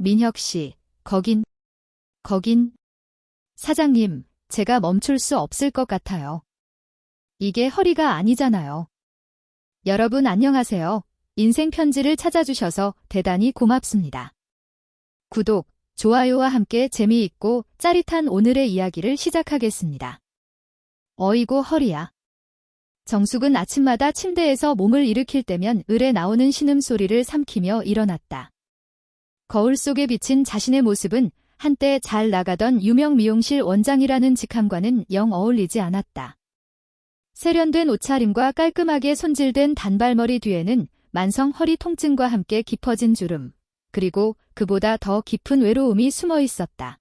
민혁 씨, 거긴. 사장님, 제가 멈출 수 없을 것 같아요. 이게 허리가 아니잖아요. 여러분 안녕하세요. 인생 편지를 찾아주셔서 대단히 고맙습니다. 구독, 좋아요와 함께 재미있고 짜릿한 오늘의 이야기를 시작하겠습니다. 어이구 허리야. 정숙은 아침마다 침대에서 몸을 일으킬 때면 을에 나오는 신음소리를 삼키며 일어났다. 거울 속에 비친 자신의 모습은 한때 잘 나가던 유명 미용실 원장이라는 직함과는 영 어울리지 않았다. 세련된 옷차림과 깔끔하게 손질된 단발머리 뒤에는 만성 허리 통증과 함께 깊어진 주름, 그리고 그보다 더 깊은 외로움이 숨어 있었다.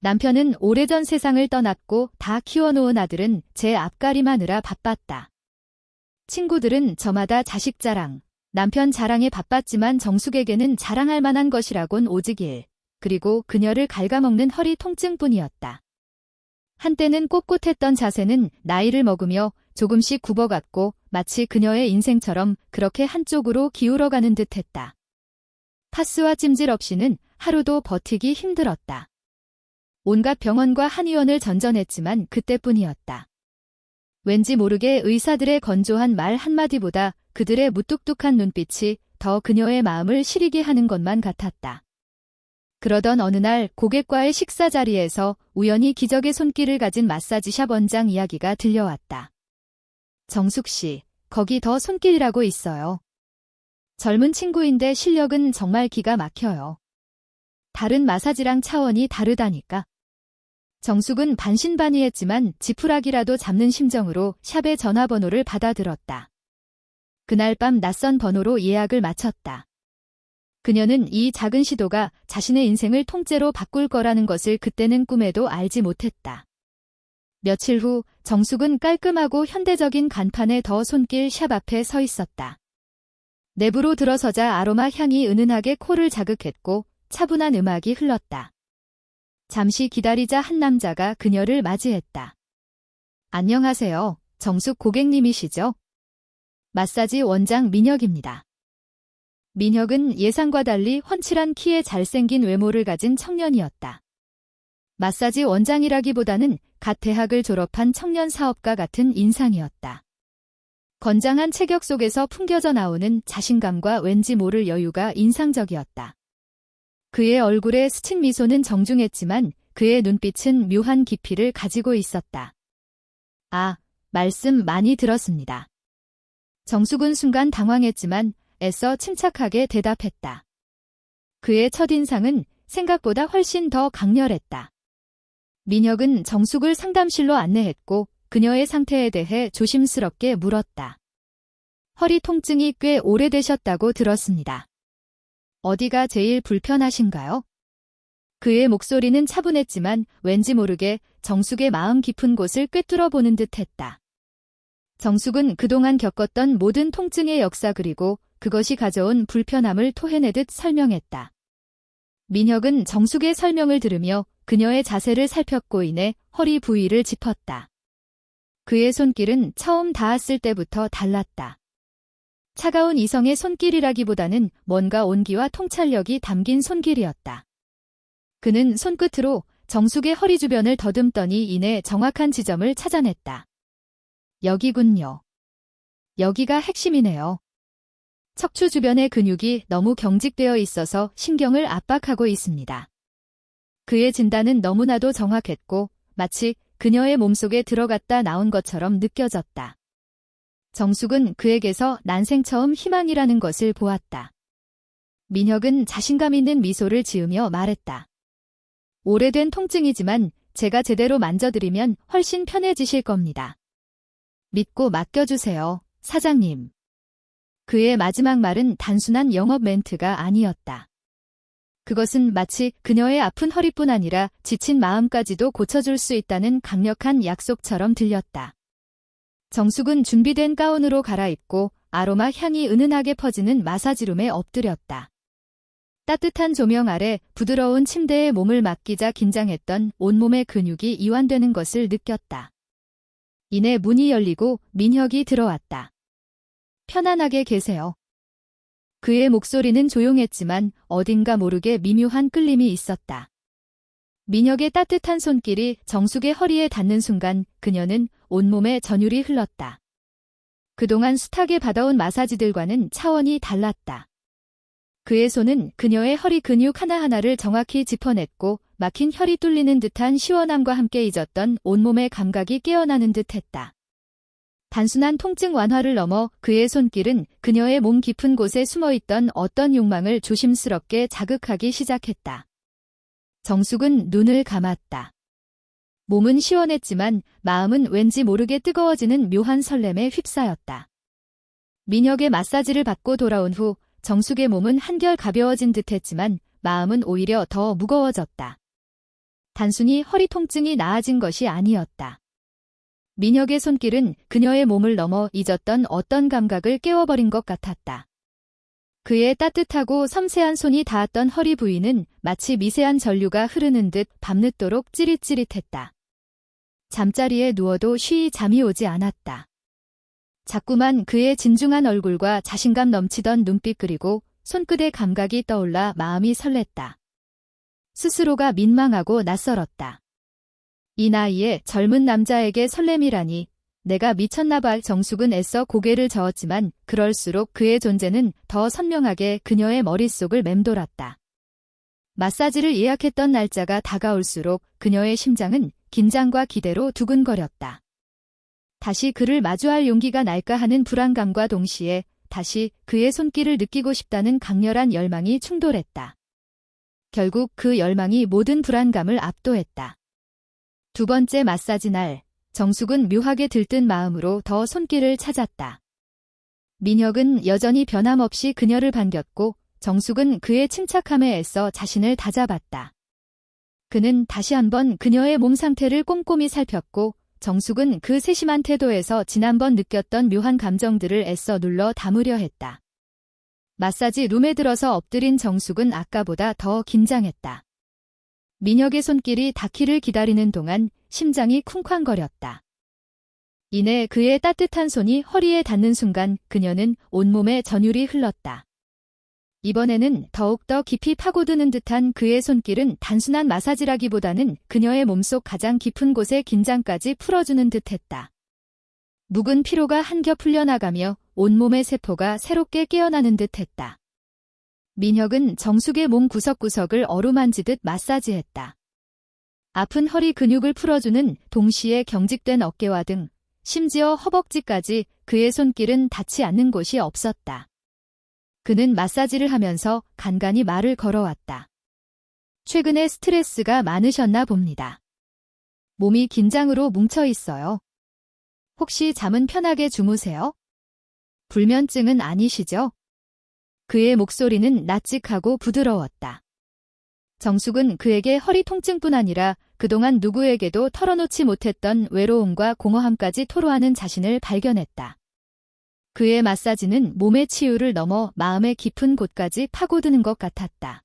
남편은 오래전 세상을 떠났고 다 키워놓은 아들은 제 앞가림하느라 바빴다. 친구들은 저마다 자식 자랑, 남편 자랑에 바빴지만 정숙에게는 자랑할 만한 것이라곤 오직 일, 그리고 그녀를 갉아먹는 허리 통증뿐이었다. 한때는 꼿꼿했던 자세는 나이를 먹으며 조금씩 굽어갔고 마치 그녀의 인생처럼 그렇게 한쪽으로 기울어가는 듯했다. 파스와 찜질 없이는 하루도 버티기 힘들었다. 온갖 병원과 한의원을 전전했지만 그때뿐이었다. 왠지 모르게 의사들의 건조한 말 한마디보다 그들의 무뚝뚝한 눈빛이 더 그녀의 마음을 시리게 하는 것만 같았다. 그러던 어느 날 고객과의 식사 자리에서 우연히 기적의 손길을 가진 마사지샵 원장 이야기가 들려왔다. 정숙 씨, 거기 더 손길이라고 있어요. 젊은 친구인데 실력은 정말 기가 막혀요. 다른 마사지랑 차원이 다르다니까. 정숙은 반신반의했지만 지푸라기라도 잡는 심정으로 샵의 전화번호를 받아들었다. 그날 밤 낯선 번호로 예약을 마쳤다. 그녀는 이 작은 시도가 자신의 인생을 통째로 바꿀 거라는 것을 그때는 꿈에도 알지 못했다. 며칠 후 정숙은 깔끔하고 현대적인 간판의 더 손길 샵 앞에 서 있었다. 내부로 들어서자 아로마 향이 은은하게 코를 자극했고 차분한 음악이 흘렀다. 잠시 기다리자 한 남자가 그녀를 맞이했다. 안녕하세요. 정숙 고객님이시죠? 마사지 원장 민혁입니다. 민혁은 예상과 달리 훤칠한 키에 잘생긴 외모를 가진 청년이었다. 마사지 원장이라기보다는 갓 대학을 졸업한 청년 사업가 같은 인상이었다. 건장한 체격 속에서 풍겨져 나오는 자신감과 왠지 모를 여유가 인상적이었다. 그의 얼굴에 스친 미소는 정중했지만 그의 눈빛은 묘한 깊이를 가지고 있었다. 아, 말씀 많이 들었습니다. 정숙은 순간 당황했지만 애써 침착하게 대답했다. 그의 첫인상은 생각보다 훨씬 더 강렬했다. 민혁은 정숙을 상담실로 안내했고 그녀의 상태에 대해 조심스럽게 물었다. 허리 통증이 꽤 오래되셨다고 들었습니다. 어디가 제일 불편하신가요? 그의 목소리는 차분했지만 왠지 모르게 정숙의 마음 깊은 곳을 꿰뚫어 보는 듯했다. 정숙은 그동안 겪었던 모든 통증의 역사 그리고 그것이 가져온 불편함을 토해내듯 설명했다. 민혁은 정숙의 설명을 들으며 그녀의 자세를 살폈고 이내 허리 부위를 짚었다. 그의 손길은 처음 닿았을 때부터 달랐다. 차가운 이성의 손길이라기보다는 뭔가 온기와 통찰력이 담긴 손길이었다. 그는 손끝으로 정숙의 허리 주변을 더듬더니 이내 정확한 지점을 찾아냈다. 여기군요. 여기가 핵심이네요. 척추 주변의 근육이 너무 경직되어 있어서 신경을 압박하고 있습니다. 그의 진단은 너무나도 정확했고 마치 그녀의 몸속에 들어갔다 나온 것처럼 느껴졌다. 정숙은 그에게서 난생 처음 희망이라는 것을 보았다. 민혁은 자신감 있는 미소를 지으며 말했다. 오래된 통증이지만 제가 제대로 만져드리면 훨씬 편해지실 겁니다. 믿고 맡겨주세요, 사장님. 그의 마지막 말은 단순한 영업 멘트가 아니었다. 그것은 마치 그녀의 아픈 허리뿐 아니라 지친 마음까지도 고쳐줄 수 있다는 강력한 약속처럼 들렸다. 정숙은 준비된 가운으로 갈아입고 아로마 향이 은은하게 퍼지는 마사지룸에 엎드렸다. 따뜻한 조명 아래 부드러운 침대에 몸을 맡기자 긴장했던 온몸의 근육이 이완되는 것을 느꼈다. 이내 문이 열리고 민혁이 들어왔다. 편안하게 계세요. 그의 목소리는 조용했지만 어딘가 모르게 미묘한 끌림이 있었다. 민혁의 따뜻한 손길이 정숙의 허리에 닿는 순간 그녀는 온몸에 전율이 흘렀다. 그동안 숱하게 받아온 마사지들과는 차원이 달랐다. 그의 손은 그녀의 허리 근육 하나하나를 정확히 짚어냈고 막힌 혈이 뚫리는 듯한 시원함과 함께 잊었던 온몸의 감각이 깨어나는 듯했다. 단순한 통증 완화를 넘어 그의 손길은 그녀의 몸 깊은 곳에 숨어있던 어떤 욕망을 조심스럽게 자극하기 시작했다. 정숙은 눈을 감았다. 몸은 시원했지만 마음은 왠지 모르게 뜨거워지는 묘한 설렘에 휩싸였다. 민혁의 마사지를 받고 돌아온 후 정숙의 몸은 한결 가벼워진 듯했지만 마음은 오히려 더 무거워졌다. 단순히 허리 통증이 나아진 것이 아니었다. 민혁의 손길은 그녀의 몸을 넘어 잊었던 어떤 감각을 깨워버린 것 같았다. 그의 따뜻하고 섬세한 손이 닿았던 허리 부위는 마치 미세한 전류가 흐르는 듯 밤늦도록 찌릿찌릿했다. 잠자리에 누워도 쉬이 잠이 오지 않았다. 자꾸만 그의 진중한 얼굴과 자신감 넘치던 눈빛 그리고 손끝의 감각이 떠올라 마음이 설렜다. 스스로가 민망하고 낯설었다. 이 나이에 젊은 남자에게 설렘이라니 내가 미쳤나 봐. 정숙은 애써 고개를 저었지만 그럴수록 그의 존재는 더 선명하게 그녀의 머릿속을 맴돌았다. 마사지를 예약했던 날짜가 다가올수록 그녀의 심장은 긴장과 기대로 두근거렸다. 다시 그를 마주할 용기가 날까 하는 불안감과 동시에 다시 그의 손길을 느끼고 싶다는 강렬한 열망이 충돌했다. 결국 그 열망이 모든 불안감을 압도했다. 두 번째 마사지 날, 정숙은 묘하게 들뜬 마음으로 더 손길을 찾았다. 민혁은 여전히 변함없이 그녀를 반겼고 정숙은 그의 침착함에 애써 자신을 다잡았다. 그는 다시 한번 그녀의 몸 상태를 꼼꼼히 살폈고 정숙은 그 세심한 태도에서 지난번 느꼈던 묘한 감정들을 애써 눌러 담으려 했다. 마사지 룸에 들어서 엎드린 정숙은 아까보다 더 긴장했다. 민혁의 손길이 닿기를 기다리는 동안 심장이 쿵쾅거렸다. 이내 그의 따뜻한 손이 허리에 닿는 순간 그녀는 온몸에 전율이 흘렀다. 이번에는 더욱더 깊이 파고드는 듯한 그의 손길은 단순한 마사지라기보다는 그녀의 몸속 가장 깊은 곳의 긴장까지 풀어주는 듯했다. 묵은 피로가 한겹 풀려나가며 온몸의 세포가 새롭게 깨어나는 듯했다. 민혁은 정숙의 몸 구석구석을 어루만지듯 마사지했다. 아픈 허리 근육을 풀어주는 동시에 경직된 어깨와 등, 심지어 허벅지까지 그의 손길은 닿지 않는 곳이 없었다. 그는 마사지를 하면서 간간히 말을 걸어왔다. 최근에 스트레스가 많으셨나 봅니다. 몸이 긴장으로 뭉쳐 있어요. 혹시 잠은 편하게 주무세요? 불면증은 아니시죠? 그의 목소리는 낯직하고 부드러웠다. 정숙은 그에게 허리 통증뿐 아니라 그동안 누구에게도 털어놓지 못했던 외로움과 공허함까지 토로하는 자신을 발견했다. 그의 마사지는 몸의 치유를 넘어 마음의 깊은 곳까지 파고드는 것 같았다.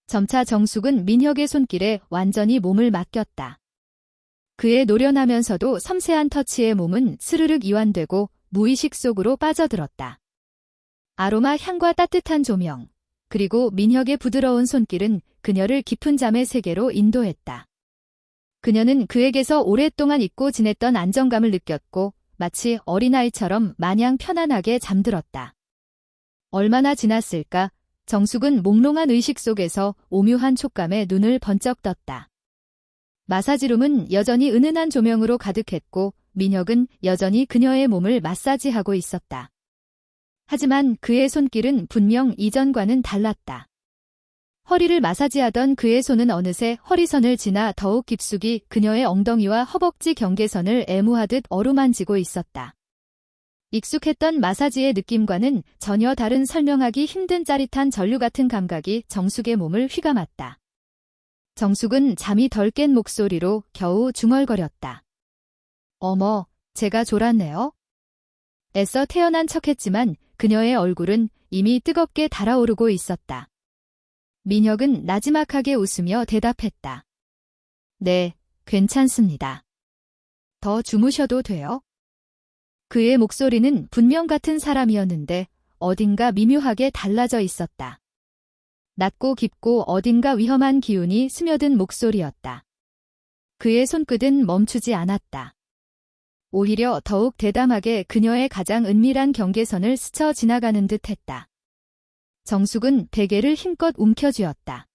점차 정숙은 민혁의 손길에 완전히 몸을 맡겼다. 그의 노련하면서도 섬세한 터치에 몸은 스르륵 이완되고 무의식 속으로 빠져들었다. 아로마 향과 따뜻한 조명, 그리고 민혁의 부드러운 손길은 그녀를 깊은 잠의 세계로 인도했다. 그녀는 그에게서 오랫동안 잊고 지냈던 안정감을 느꼈고 마치 어린아이처럼 마냥 편안하게 잠들었다. 얼마나 지났을까? 정숙은 몽롱한 의식 속에서 오묘한 촉감에 눈을 번쩍 떴다. 마사지룸은 여전히 은은한 조명으로 가득했고 민혁은 여전히 그녀의 몸을 마사지하고 있었다. 하지만 그의 손길은 분명 이전과는 달랐다. 허리를 마사지하던 그의 손은 어느새 허리선을 지나 더욱 깊숙이 그녀의 엉덩이와 허벅지 경계선을 애무하듯 어루만지고 있었다. 익숙했던 마사지의 느낌과는 전혀 다른 설명하기 힘든 짜릿한 전류 같은 감각이 정숙의 몸을 휘감았다. 정숙은 잠이 덜 깬 목소리로 겨우 중얼거렸다. 어머, 제가 졸았네요. 애써 태어난 척했지만 그녀의 얼굴은 이미 뜨겁게 달아오르고 있었다. 민혁은 나지막하게 웃으며 대답했다. 네, 괜찮습니다. 더 주무셔도 돼요? 그의 목소리는 분명 같은 사람이었는데 어딘가 미묘하게 달라져 있었다. 낮고 깊고 어딘가 위험한 기운이 스며든 목소리였다. 그의 손끝은 멈추지 않았다. 오히려 더욱 대담하게 그녀의 가장 은밀한 경계선을 스쳐 지나가는 듯했다. 정숙은 베개를 힘껏 움켜쥐었다.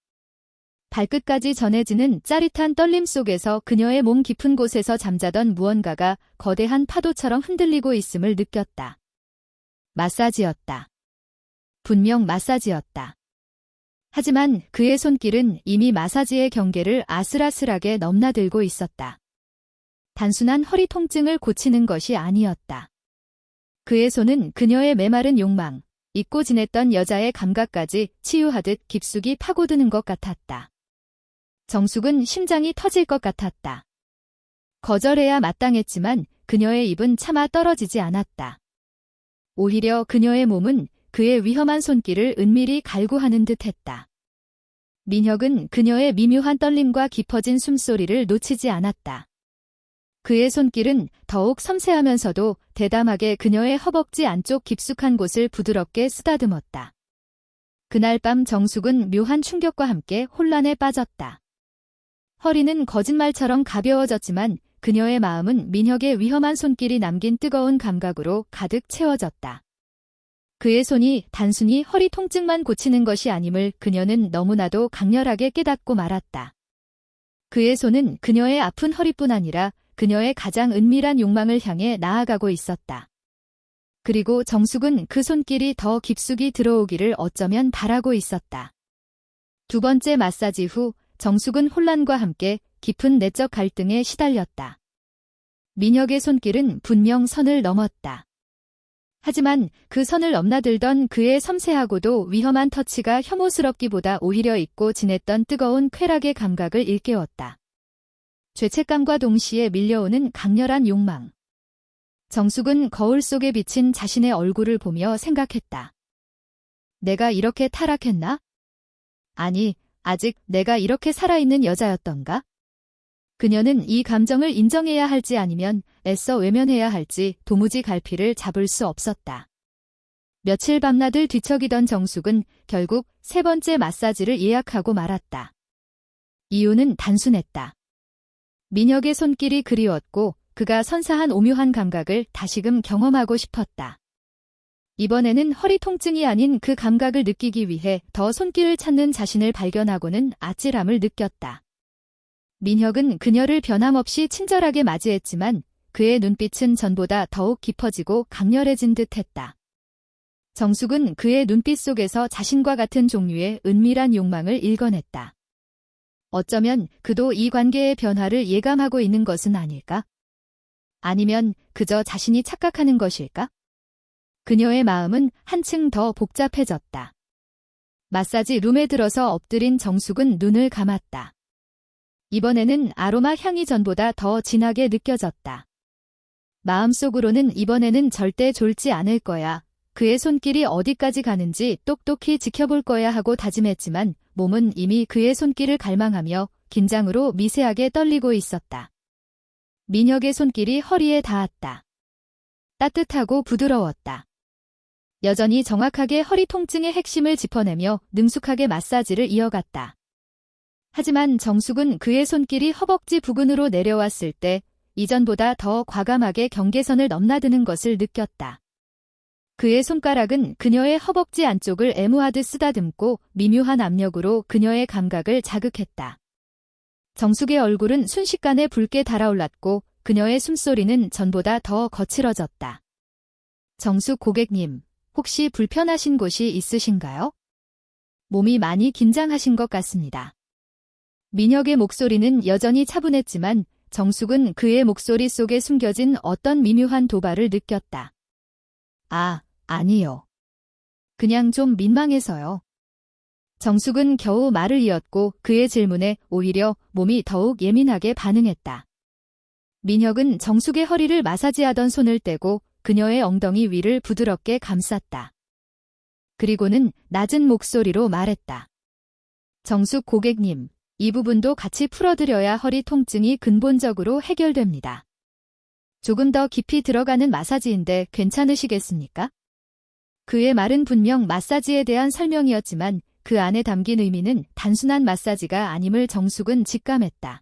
발끝까지 전해지는 짜릿한 떨림 속에서 그녀의 몸 깊은 곳에서 잠자던 무언가가 거대한 파도처럼 흔들리고 있음을 느꼈다. 마사지였다. 분명 마사지였다. 하지만 그의 손길은 이미 마사지의 경계를 아슬아슬하게 넘나들고 있었다. 단순한 허리 통증을 고치는 것이 아니었다. 그의 손은 그녀의 메마른 욕망, 잊고 지냈던 여자의 감각까지 치유하듯 깊숙이 파고드는 것 같았다. 정숙은 심장이 터질 것 같았다. 거절해야 마땅했지만 그녀의 입은 차마 떨어지지 않았다. 오히려 그녀의 몸은 그의 위험한 손길을 은밀히 갈구하는 듯했다. 민혁은 그녀의 미묘한 떨림과 깊어진 숨소리를 놓치지 않았다. 그의 손길은 더욱 섬세하면서도 대담하게 그녀의 허벅지 안쪽 깊숙한 곳을 부드럽게 쓰다듬었다. 그날 밤 정숙은 묘한 충격과 함께 혼란에 빠졌다. 허리는 거짓말처럼 가벼워졌지만 그녀의 마음은 민혁의 위험한 손길이 남긴 뜨거운 감각으로 가득 채워졌다. 그의 손이 단순히 허리 통증만 고치는 것이 아님을 그녀는 너무나도 강렬하게 깨닫고 말았다. 그의 손은 그녀의 아픈 허리뿐 아니라 그녀의 가장 은밀한 욕망을 향해 나아가고 있었다. 그리고 정숙은 그 손길이 더 깊숙이 들어오기를 어쩌면 바라고 있었다. 두 번째 마사지 후 정숙은 혼란과 함께 깊은 내적 갈등에 시달렸다. 민혁의 손길은 분명 선을 넘었다. 하지만 그 선을 넘나들던 그의 섬세하고도 위험한 터치가 혐오스럽기보다 오히려 잊고 지냈던 뜨거운 쾌락의 감각을 일깨웠다. 죄책감과 동시에 밀려오는 강렬한 욕망. 정숙은 거울 속에 비친 자신의 얼굴을 보며 생각했다. 내가 이렇게 타락했나? 아니, 아직 내가 이렇게 살아있는 여자였던가? 그녀는 이 감정을 인정해야 할지 아니면 애써 외면해야 할지 도무지 갈피를 잡을 수 없었다. 며칠 밤낮을 뒤척이던 정숙은 결국 세 번째 마사지를 예약하고 말았다. 이유는 단순했다. 민혁의 손길이 그리웠고 그가 선사한 오묘한 감각을 다시금 경험하고 싶었다. 이번에는 허리 통증이 아닌 그 감각을 느끼기 위해 더 손길을 찾는 자신을 발견하고는 아찔함을 느꼈다. 민혁은 그녀를 변함없이 친절하게 맞이했지만 그의 눈빛은 전보다 더욱 깊어지고 강렬해진 듯했다. 정숙은 그의 눈빛 속에서 자신과 같은 종류의 은밀한 욕망을 읽어냈다. 어쩌면 그도 이 관계의 변화를 예감하고 있는 것은 아닐까? 아니면 그저 자신이 착각하는 것일까? 그녀의 마음은 한층 더 복잡해졌다. 마사지 룸에 들어서 엎드린 정숙은 눈을 감았다. 이번에는 아로마 향이 전보다 더 진하게 느껴졌다. 마음속으로는 이번에는 절대 졸지 않을 거야. 그의 손길이 어디까지 가는지 똑똑히 지켜볼 거야 하고 다짐했지만 몸은 이미 그의 손길을 갈망하며 긴장으로 미세하게 떨리고 있었다. 민혁의 손길이 허리에 닿았다. 따뜻하고 부드러웠다. 여전히 정확하게 허리 통증의 핵심을 짚어내며 능숙하게 마사지를 이어갔다. 하지만 정숙은 그의 손길이 허벅지 부근으로 내려왔을 때 이전보다 더 과감하게 경계선을 넘나드는 것을 느꼈다. 그의 손가락은 그녀의 허벅지 안쪽을 애무하듯 쓰다듬고 미묘한 압력으로 그녀의 감각을 자극했다. 정숙의 얼굴은 순식간에 붉게 달아올랐고 그녀의 숨소리는 전보다 더 거칠어졌다. 정숙 고객님, 혹시 불편하신 곳이 있으신가요? 몸이 많이 긴장하신 것 같습니다. 민혁의 목소리는 여전히 차분했지만 정숙은 그의 목소리 속에 숨겨진 어떤 미묘한 도발을 느꼈다. 아니요. 그냥 좀 민망해서요. 정숙은 겨우 말을 이었고 그의 질문에 오히려 몸이 더욱 예민하게 반응했다. 민혁은 정숙의 허리를 마사지하던 손을 떼고 그녀의 엉덩이 위를 부드럽게 감쌌다. 그리고는 낮은 목소리로 말했다. 정숙 고객님, 이 부분도 같이 풀어드려야 허리 통증이 근본적으로 해결됩니다. 조금 더 깊이 들어가는 마사지인데 괜찮으시겠습니까? 그의 말은 분명 마사지에 대한 설명이었지만 그 안에 담긴 의미는 단순한 마사지가 아님을 정숙은 직감했다.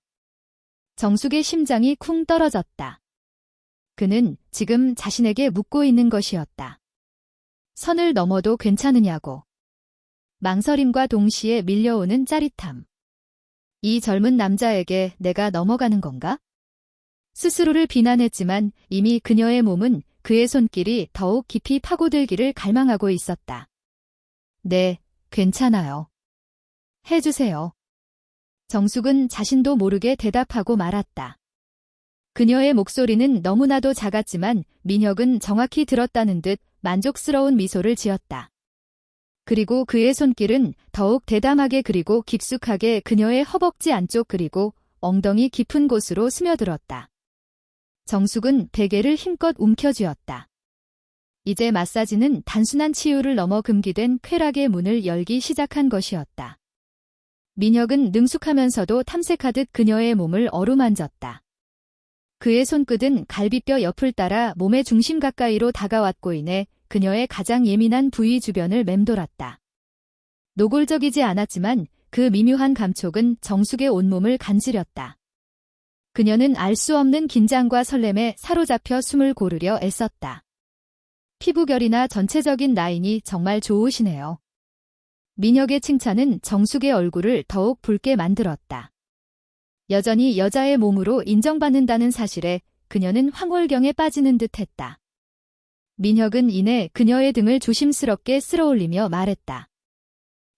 정숙의 심장이 쿵 떨어졌다. 그는 지금 자신에게 묻고 있는 것이었다. 선을 넘어도 괜찮으냐고. 망설임과 동시에 밀려오는 짜릿함. 이 젊은 남자에게 내가 넘어가는 건가? 스스로를 비난했지만 이미 그녀의 몸은 그의 손길이 더욱 깊이 파고들기를 갈망하고 있었다. 네, 괜찮아요. 해주세요. 정숙은 자신도 모르게 대답하고 말았다. 그녀의 목소리는 너무나도 작았지만 민혁은 정확히 들었다는 듯 만족스러운 미소를 지었다. 그리고 그의 손길은 더욱 대담하게 그리고 깊숙하게 그녀의 허벅지 안쪽 그리고 엉덩이 깊은 곳으로 스며들었다. 정숙은 베개를 힘껏 움켜쥐었다. 이제 마사지는 단순한 치유를 넘어 금기된 쾌락의 문을 열기 시작한 것이었다. 민혁은 능숙하면서도 탐색하듯 그녀의 몸을 어루만졌다. 그의 손끝은 갈비뼈 옆을 따라 몸의 중심 가까이로 다가왔고 이내 그녀의 가장 예민한 부위 주변을 맴돌았다. 노골적이지 않았지만 그 미묘한 감촉은 정숙의 온몸을 간지렸다. 그녀는 알 수 없는 긴장과 설렘에 사로잡혀 숨을 고르려 애썼다. 피부결이나 전체적인 라인이 정말 좋으시네요. 민혁의 칭찬은 정숙의 얼굴을 더욱 붉게 만들었다. 여전히 여자의 몸으로 인정받는다는 사실에 그녀는 황홀경에 빠지는 듯했다. 민혁은 이내 그녀의 등을 조심스럽게 쓸어올리며 말했다.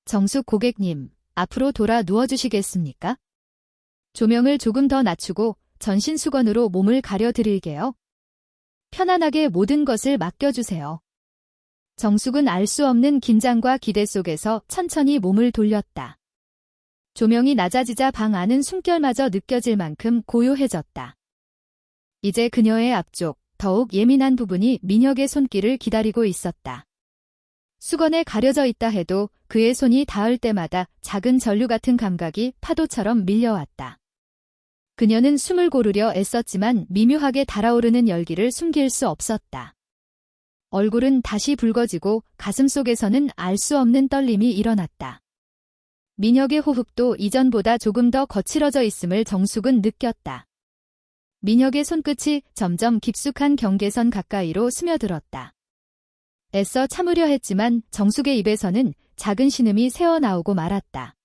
정숙 고객님, 앞으로 돌아 누워주시겠습니까? 조명을 조금 더 낮추고 전신 수건으로 몸을 가려드릴게요. 편안하게 모든 것을 맡겨주세요. 정숙은 알 수 없는 긴장과 기대 속에서 천천히 몸을 돌렸다. 조명이 낮아지자 방 안은 숨결마저 느껴질 만큼 고요해졌다. 이제 그녀의 앞쪽, 더욱 예민한 부분이 민혁의 손길을 기다리고 있었다. 수건에 가려져 있다 해도 그의 손이 닿을 때마다 작은 전류 같은 감각이 파도처럼 밀려왔다. 그녀는 숨을 고르려 애썼지만 미묘하게 달아오르는 열기를 숨길 수 없었다. 얼굴은 다시 붉어지고 가슴속에서는 알 수 없는 떨림이 일어났다. 민혁의 호흡도 이전보다 조금 더 거칠어져 있음을 정숙은 느꼈다. 민혁의 손끝이 점점 깊숙한 경계선 가까이로 스며들었다. 애써 참으려 했지만 정숙의 입에서는 작은 신음이 새어나오고 말았다.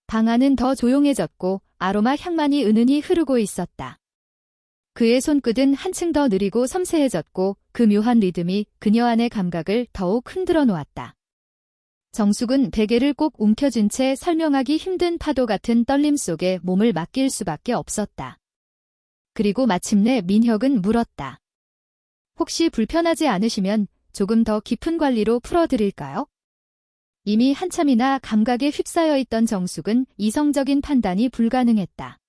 방 안은 더 조용해졌고 아로마 향만이 은은히 흐르고 있었다. 그의 손끝은 한층 더 느리고 섬세해졌고 그 묘한 리듬이 그녀 안의 감각을 더욱 흔들어 놓았다. 정숙은 베개를 꼭 움켜쥔 채 설명하기 힘든 파도 같은 떨림 속에 몸을 맡길 수밖에 없었다. 그리고 마침내 민혁은 물었다. 혹시 불편하지 않으시면 조금 더 깊은 관리로 풀어드릴까요? 이미 한참이나 감각에 휩싸여 있던 정숙은 이성적인 판단이 불가능했다.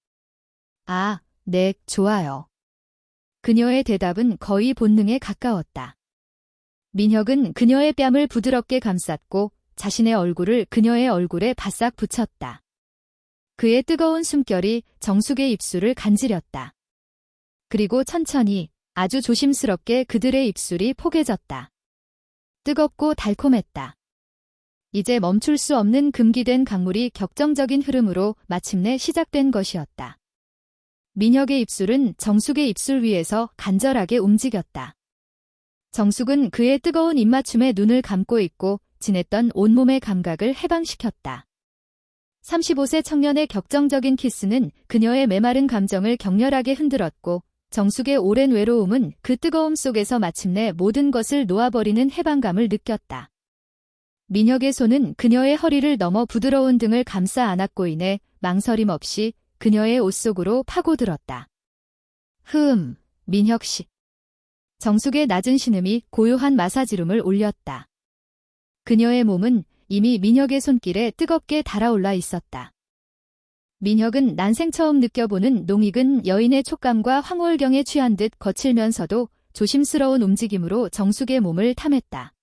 아, 네, 좋아요. 그녀의 대답은 거의 본능에 가까웠다. 민혁은 그녀의 뺨을 부드럽게 감쌌고 자신의 얼굴을 그녀의 얼굴에 바싹 붙였다. 그의 뜨거운 숨결이 정숙의 입술을 간지렸다. 그리고 천천히 아주 조심스럽게 그들의 입술이 포개졌다. 뜨겁고 달콤했다. 이제 멈출 수 없는 금기된 강물이 격정적인 흐름으로 마침내 시작된 것이었다. 민혁의 입술은 정숙의 입술 위에서 간절하게 움직였다. 정숙은 그의 뜨거운 입맞춤에 눈을 감고 있고 진했던 온몸의 감각을 해방시켰다. 35세 청년의 격정적인 키스는 그녀의 메마른 감정을 격렬하게 흔들었고 정숙의 오랜 외로움은 그 뜨거움 속에서 마침내 모든 것을 놓아버리는 해방감을 느꼈다. 민혁의 손은 그녀의 허리를 넘어 부드러운 등을 감싸 안았고 이내 망설임 없이 그녀의 옷 속으로 파고들었다. 민혁 씨. 정숙의 낮은 신음이 고요한 마사지룸을 울렸다. 그녀의 몸은 이미 민혁의 손길에 뜨겁게 달아올라 있었다. 민혁은 난생 처음 느껴보는 농익은 여인의 촉감과 황홀경에 취한 듯 거칠면서도 조심스러운 움직임으로 정숙의 몸을 탐했다.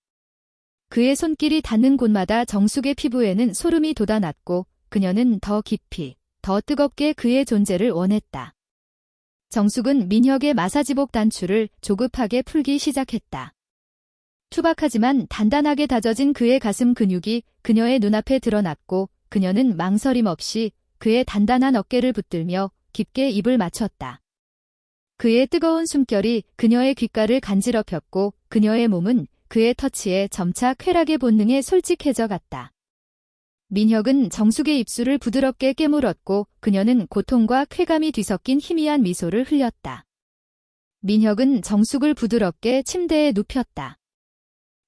그의 손길이 닿는 곳마다 정숙의 피부에는 소름이 돋아났고 그녀는 더 깊이, 더 뜨겁게 그의 존재를 원했다. 정숙은 민혁의 마사지복 단추를 조급하게 풀기 시작했다. 투박하지만 단단하게 다져진 그의 가슴 근육이 그녀의 눈앞에 드러났고 그녀는 망설임 없이 그의 단단한 어깨를 붙들며 깊게 입을 맞췄다. 그의 뜨거운 숨결이 그녀의 귓가를 간지럽혔고 그녀의 몸은 그의 터치에 점차 쾌락의 본능에 솔직해져 갔다. 민혁은 정숙의 입술을 부드럽게 깨물었고 그녀는 고통과 쾌감이 뒤섞인 희미한 미소를 흘렸다. 민혁은 정숙을 부드럽게 침대에 눕혔다.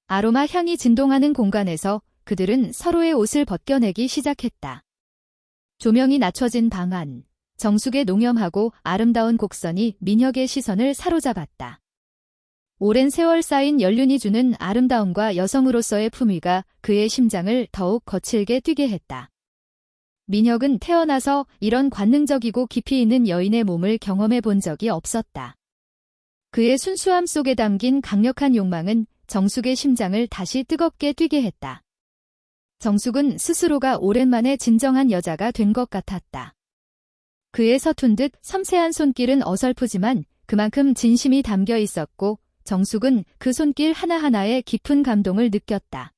아로마 향이 진동하는 공간에서 그들은 서로의 옷을 벗겨내기 시작했다. 조명이 낮춰진 방 안, 정숙의 농염하고 아름다운 곡선이 민혁의 시선을 사로잡았다. 오랜 세월 쌓인 연륜이 주는 아름다움과 여성으로서의 품위가 그의 심장을 더욱 거칠게 뛰게 했다. 민혁은 태어나서 이런 관능적이고 깊이 있는 여인의 몸을 경험해 본 적이 없었다. 그의 순수함 속에 담긴 강력한 욕망은 정숙의 심장을 다시 뜨겁게 뛰게 했다. 정숙은 스스로가 오랜만에 진정한 여자가 된 것 같았다. 그의 서툰 듯 섬세한 손길은 어설프지만 그만큼 진심이 담겨 있었고 정숙은 그 손길 하나하나에 깊은 감동을 느꼈다.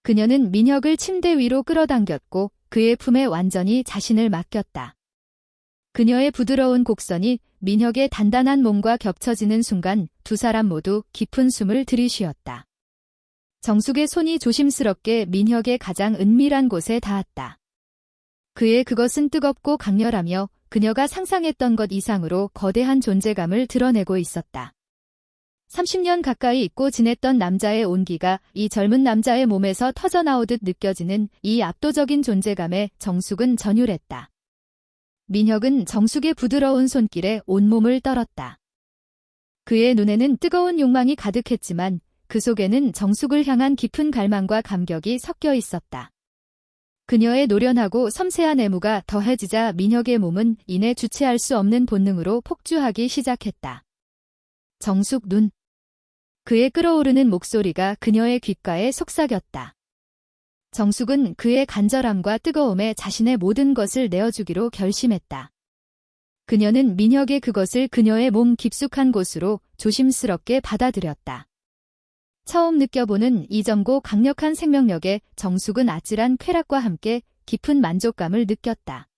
그녀는 민혁을 침대 위로 끌어당겼고 그의 품에 완전히 자신을 맡겼다. 그녀의 부드러운 곡선이 민혁의 단단한 몸과 겹쳐지는 순간 두 사람 모두 깊은 숨을 들이쉬었다. 정숙의 손이 조심스럽게 민혁의 가장 은밀한 곳에 닿았다. 그의 그것은 뜨겁고 강렬하며 그녀가 상상했던 것 이상으로 거대한 존재감을 드러내고 있었다. 30년 가까이 잊고 지냈던 남자의 온기가 이 젊은 남자의 몸에서 터져나오듯 느껴지는 이 압도적인 존재감에 정숙은 전율했다. 민혁은 정숙의 부드러운 손길에 온몸을 떨었다. 그의 눈에는 뜨거운 욕망이 가득했지만 그 속에는 정숙을 향한 깊은 갈망과 감격이 섞여 있었다. 그녀의 노련하고 섬세한 애무가 더해지자 민혁의 몸은 이내 주체할 수 없는 본능으로 폭주하기 시작했다. 정숙 눈. 그의 끓어오르는 목소리가 그녀의 귓가에 속삭였다. 정숙은 그의 간절함과 뜨거움에 자신의 모든 것을 내어주기로 결심했다. 그녀는 민혁의 그것을 그녀의 몸 깊숙한 곳으로 조심스럽게 받아들였다. 처음 느껴보는 이 젊고 강력한 생명력에 정숙은 아찔한 쾌락과 함께 깊은 만족감을 느꼈다.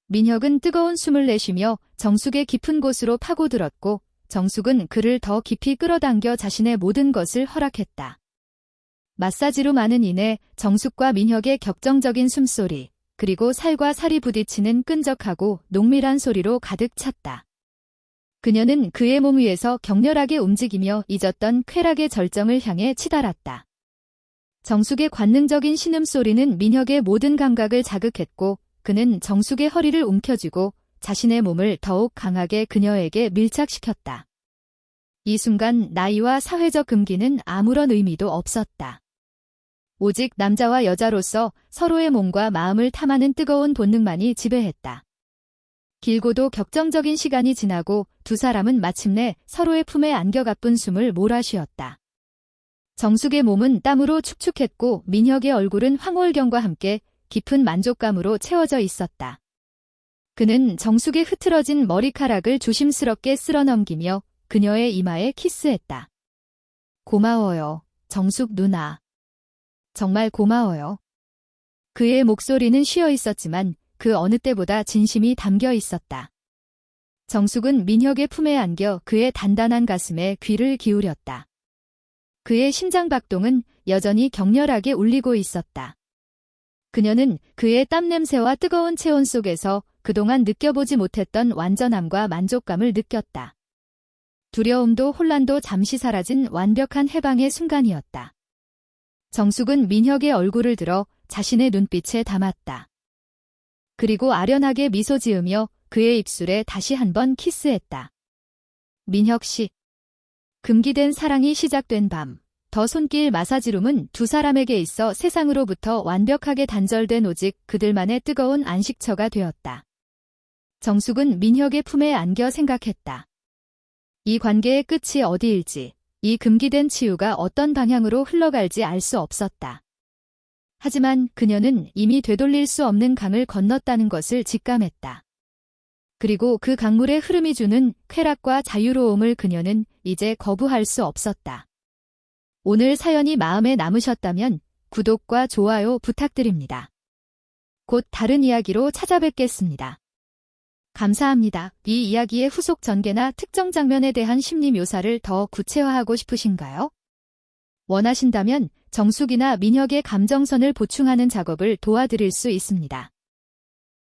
민혁은 뜨거운 숨을 내쉬며 정숙의 깊은 곳으로 파고들었고 정숙은 그를 더 깊이 끌어당겨 자신의 모든 것을 허락했다. 마사지로 많은 이내 정숙과 민혁의 격정적인 숨소리, 그리고 살과 살이 부딪히는 끈적하고 농밀한 소리로 가득 찼다. 그녀는 그의 몸 위에서 격렬하게 움직이며 잊었던 쾌락의 절정을 향해 치달았다. 정숙의 관능적인 신음소리는 민혁의 모든 감각을 자극했고 그는 정숙의 허리를 움켜쥐고 자신의 몸을 더욱 강하게 그녀에게 밀착시켰다. 이 순간 나이와 사회적 금기는 아무런 의미도 없었다. 오직 남자와 여자로서 서로의 몸과 마음을 탐하는 뜨거운 본능만이 지배했다. 길고도 격정적인 시간이 지나고 두 사람은 마침내 서로의 품에 안겨 가쁜 숨을 몰아쉬었다. 정숙의 몸은 땀으로 축축했고 민혁의 얼굴은 황홀경과 함께 깊은 만족감으로 채워져 있었다. 그는 정숙의 흐트러진 머리카락을 조심스럽게 쓸어넘기며 그녀의 이마에 키스했다. 고마워요, 정숙 누나. 정말 고마워요. 그의 목소리는 쉬어 있었지만 그 어느 때보다 진심이 담겨 있었다. 정숙은 민혁의 품에 안겨 그의 단단한 가슴에 귀를 기울였다. 그의 심장 박동은 여전히 격렬하게 울리고 있었다. 그녀는 그의 땀 냄새와 뜨거운 체온 속에서 그동안 느껴보지 못했던 완전함과 만족감을 느꼈다. 두려움도 혼란도 잠시 사라진 완벽한 해방의 순간이었다. 정숙은 민혁의 얼굴을 들어 자신의 눈빛에 담았다. 그리고 아련하게 미소 지으며 그의 입술에 다시 한번 키스했다. 민혁 씨. 금기된 사랑이 시작된 밤. 더 손길 마사지룸은 두 사람에게 있어 세상으로부터 완벽하게 단절된 오직 그들만의 뜨거운 안식처가 되었다. 정숙은 민혁의 품에 안겨 생각했다. 이 관계의 끝이 어디일지, 이 금기된 치유가 어떤 방향으로 흘러갈지 알 수 없었다. 하지만 그녀는 이미 되돌릴 수 없는 강을 건넜다는 것을 직감했다. 그리고 그 강물의 흐름이 주는 쾌락과 자유로움을 그녀는 이제 거부할 수 없었다. 오늘 사연이 마음에 남으셨다면 구독과 좋아요 부탁드립니다. 곧 다른 이야기로 찾아뵙겠습니다. 감사합니다. 이 이야기의 후속 전개나 특정 장면에 대한 심리 묘사를 더 구체화하고 싶으신가요? 원하신다면 정숙이나 민혁의 감정선을 보충하는 작업을 도와드릴 수 있습니다.